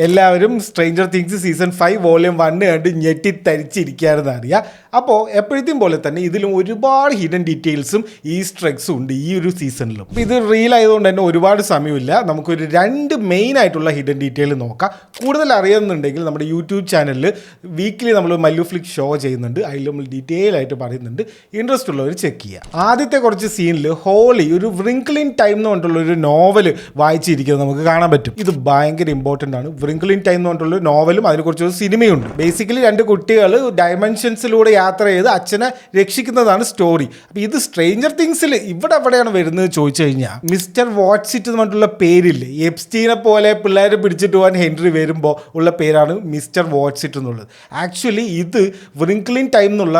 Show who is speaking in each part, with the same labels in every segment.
Speaker 1: എല്ലാവരും stranger things season 5 volume 1 കണ്ട് ഞെട്ടിത്തരിച്ചിരിക്കുകയാണെന്ന് അറിയാം. അപ്പോൾ എപ്പോഴത്തെയും പോലെ തന്നെ ഇതിലും ഒരുപാട് ഹിഡൻ ഡീറ്റെയിൽസും ഈസ്റ്റർ എഗ്സും ഉണ്ട് ഈ ഒരു സീസണിലും. അപ്പോൾ ഇത് റിയൽ ആയതുകൊണ്ട് തന്നെ ഒരുപാട് സമയമില്ല, നമുക്കൊരു 2 മെയിൻ ആയിട്ടുള്ള ഹിഡൻ ഡീറ്റെയിൽ നോക്കാം. കൂടുതൽ അറിയുന്നുണ്ടെങ്കിൽ നമ്മുടെ യൂട്യൂബ് ചാനലിൽ വീക്കിലി നമ്മൾ മല്ലു ഫ്ലിക് ഷോ ചെയ്യുന്നുണ്ട്, അതിൽ നമ്മൾ ഡീറ്റെയിൽ ആയിട്ട് പറയുന്നുണ്ട്. ഇൻട്രസ്റ്റ് ഉള്ളവർ ചെക്ക് ചെയ്യുക. ആദ്യത്തെ കുറച്ച് സീനിൽ ഹോളി ഒരു വ്രിങ്കിൾ ഇൻ ടൈം എന്ന് പറഞ്ഞിട്ടുള്ള ഒരു നോവൽ വായിച്ചിരിക്കുന്നത് നമുക്ക് കാണാൻ പറ്റും. ഇത് ഭയങ്കര ഇമ്പോർട്ടൻ്റ് ആണ്. വ്രിങ്കിൾ ഇൻ ടൈം എന്ന് പറഞ്ഞിട്ടുള്ള നോവലും അതിനെക്കുറിച്ച് ഒരു സിനിമയുണ്ട്. ബേസിക്കലി 2 കുട്ടികൾ ഡയമെൻഷൻസിലൂടെ യാത്ര ചെയ്ത് അച്ഛനെ രക്ഷിക്കുന്നതാണ് സ്റ്റോറി. അപ്പോൾ ഇത് സ്ട്രേഞ്ചർ തിങ്സിൽ ഇവിടെ എവിടെയാണ് വരുന്നത് ചോദിച്ചു കഴിഞ്ഞാൽ മിസ്റ്റർ വാട്ട്സിറ്റ് എന്ന് പറഞ്ഞിട്ടുള്ള പേരില്ലേ, എപ്സ്റ്റീനെ പോലെ പിള്ളേരെ പിടിച്ചിട്ട് പോകാൻ ഹെൻറി വരുമ്പോൾ ഉള്ള പേരാണ് മിസ്റ്റർ വാട്ട്സിറ്റ് എന്നുള്ളത്. ആക്ച്വലി ഇത് വ്രിങ്കിൾ ഇൻ ടൈം എന്നുള്ള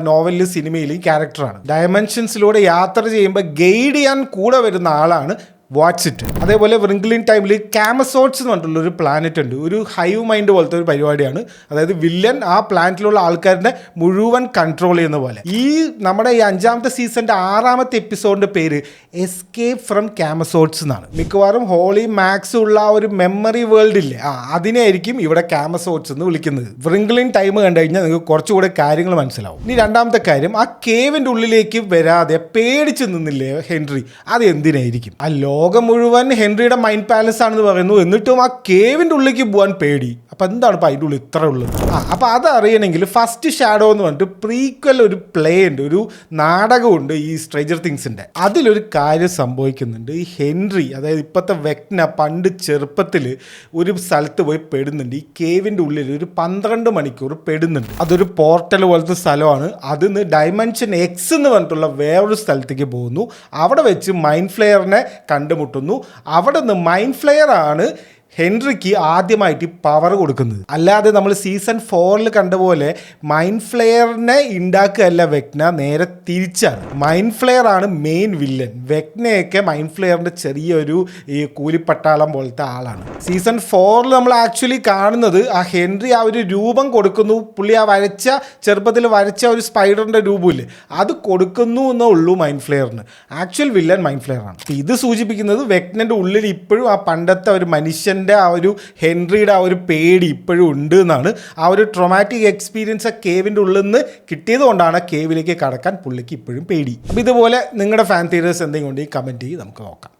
Speaker 1: നോവലിലും സിനിമയിലും ക്യാരക്ടറാണ്. ഡയമെൻഷൻസിലൂടെ യാത്ര ചെയ്യുമ്പോൾ ഗൈഡ് ചെയ്യാൻ കൂടെ വരുന്ന ആളാണ് വാട്ട്സിറ്റ്. അതേപോലെ വ്രിങ്കിൾ ഇൻ ടൈമിൽ കാമസോട്സ് എന്ന് പറഞ്ഞിട്ടുള്ള ഒരു പ്ലാനറ്റ് ഉണ്ട്. ഒരു ഹൈവ് മൈൻഡ് പോലത്തെ ഒരു പരിപാടിയാണ്. അതായത് വില്ലൻ ആ പ്ലാനറ്റിലുള്ള ആൾക്കാരുടെ മുഴുവൻ കൺട്രോൾ ചെയ്യുന്ന പോലെ. ഈ നമ്മുടെ ഈ 5ാമത്തെ സീസണിൻ്റെ 6ാമത്തെ എപ്പിസോഡിൻ്റെ പേര് എസ്കേപ്പ് ഫ്രം കാമസോട്സ് എന്നാണ്. മിക്കവാറും ഹോളി മാക്സ് ഉള്ള ആ ഒരു മെമ്മറി വേൾഡ് ഇല്ലേ, അതിനെയായിരിക്കും ഇവിടെ കാമസോട്സ് എന്ന് വിളിക്കുന്നത്. വ്രിങ്കിൾ ഇൻ ടൈം കണ്ടു കഴിഞ്ഞാൽ നിങ്ങൾക്ക് കുറച്ചുകൂടെ കാര്യങ്ങൾ മനസ്സിലാവും. ഇനി 2ാമത്തെ കാര്യം, ആ കേവിൻ്റെ ഉള്ളിലേക്ക് വരാതെ പേടിച്ച് നിന്നില്ലേ ഹെൻറി, അത് എന്തിനായിരിക്കും? ലോകം മുഴുവൻ ഹെൻറിയുടെ മൈൻഡ് പാലസ് ആണെന്ന് പറയുന്നു, എന്നിട്ടും ആ കേവിൻ്റെ ഉള്ളിലേക്ക് പോകാൻ പേടി. അപ്പം എന്താണ് ഇപ്പം അതിൻ്റെ ഉള്ളിൽ ഇത്ര ഉള്ളത്? അപ്പം അതറിയണമെങ്കിൽ ഫസ്റ്റ് ഷാഡോ എന്ന് പറഞ്ഞിട്ട് പ്രീക്വൽ ഒരു പ്ലേ ഉണ്ട്, ഒരു നാടകമുണ്ട് ഈ സ്ട്രേഞ്ചർ തിങ്സിൻ്റെ. അതിലൊരു കാര്യം സംഭവിക്കുന്നുണ്ട്. ഈ ഹെൻറി, അതായത് ഇപ്പോഴത്തെ വെക്ന, പണ്ട് ചെറുപ്പത്തിൽ ഒരു സ്ഥലത്ത് പോയി പെടുന്നുണ്ട്. ഈ കേവിൻ്റെ ഉള്ളിൽ ഒരു 12 മണിക്കൂർ പെടുന്നുണ്ട്. അതൊരു പോർട്ടൽ പോലത്തെ സ്ഥലമാണ്. അതിന്ന് ഡയമെൻഷൻ എക്സ് എന്ന് പറഞ്ഞിട്ടുള്ള വേറൊരു സ്ഥലത്തേക്ക് പോകുന്നു. അവിടെ വെച്ച് മൈൻഡ് ഫ്ലെയറിനെ കണ്ടുമുട്ടുന്നു. അവിടെ നിന്ന് മൈൻഡ് ഫ്ലെയർ ആണ് ഹെൻറിക്ക് ആദ്യമായിട്ട് പവർ കൊടുക്കുന്നത്. അല്ലാതെ നമ്മൾ സീസൺ 4 കണ്ടപോലെ മൈൻഡ് ഫ്ലെയറിനെ ഉണ്ടാക്കുകയല്ല വെക്ന, നേരെ തിരിച്ചാണ്. മൈൻഡ് ഫ്ലെയർ ആണ് മെയിൻ വില്ലൻ. വെക്നയൊക്കെ മൈൻഡ് ഫ്ലെയറിൻ്റെ ചെറിയൊരു ഈ കൂലിപ്പട്ടാളം പോലത്തെ ആളാണ്. സീസൺ 4 നമ്മൾ ആക്ച്വലി കാണുന്നത് ആ ഹെൻറി ആ ഒരു രൂപം കൊടുക്കുന്നു. പുള്ളി ആ ചെറുപ്പത്തിൽ വരച്ച ഒരു സ്പൈഡറിൻ്റെ രൂപമില്ലേ, അത് കൊടുക്കുന്നു എന്നേ ഉള്ളൂ മൈൻഡ് ഫ്ലെയറിന്. ആക്ച്വൽ വില്ലൻ മൈൻഡ് ഫ്ലെയർ ആണ്. ഇത് സൂചിപ്പിക്കുന്നത് വെക്നൻ്റെ ഉള്ളിൽ ഇപ്പോഴും ആ പണ്ടത്തെ ഒരു മനുഷ്യൻ ആ ഒരു ഹെൻറിയുടെ ആ ഒരു പേടി ഇപ്പോഴും ഉണ്ട് എന്നാണ്. ആ ഒരു ട്രോമാറ്റിക് എക്സ്പീരിയൻസ് ആ കേവിൻ്റെ ഉള്ളിൽ നിന്ന് കിട്ടിയത് കൊണ്ടാണ് കേവിലേക്ക് കടക്കാൻ പുള്ളിക്ക് ഇപ്പോഴും പേടി. അപ്പോൾ ഇതുപോലെ നിങ്ങളുടെ ഫാൻ തിയറീസ് എന്തെങ്കിലും ഉണ്ടെങ്കിൽ കമൻറ്റ് ചെയ്ത് നമുക്ക് നോക്കാം.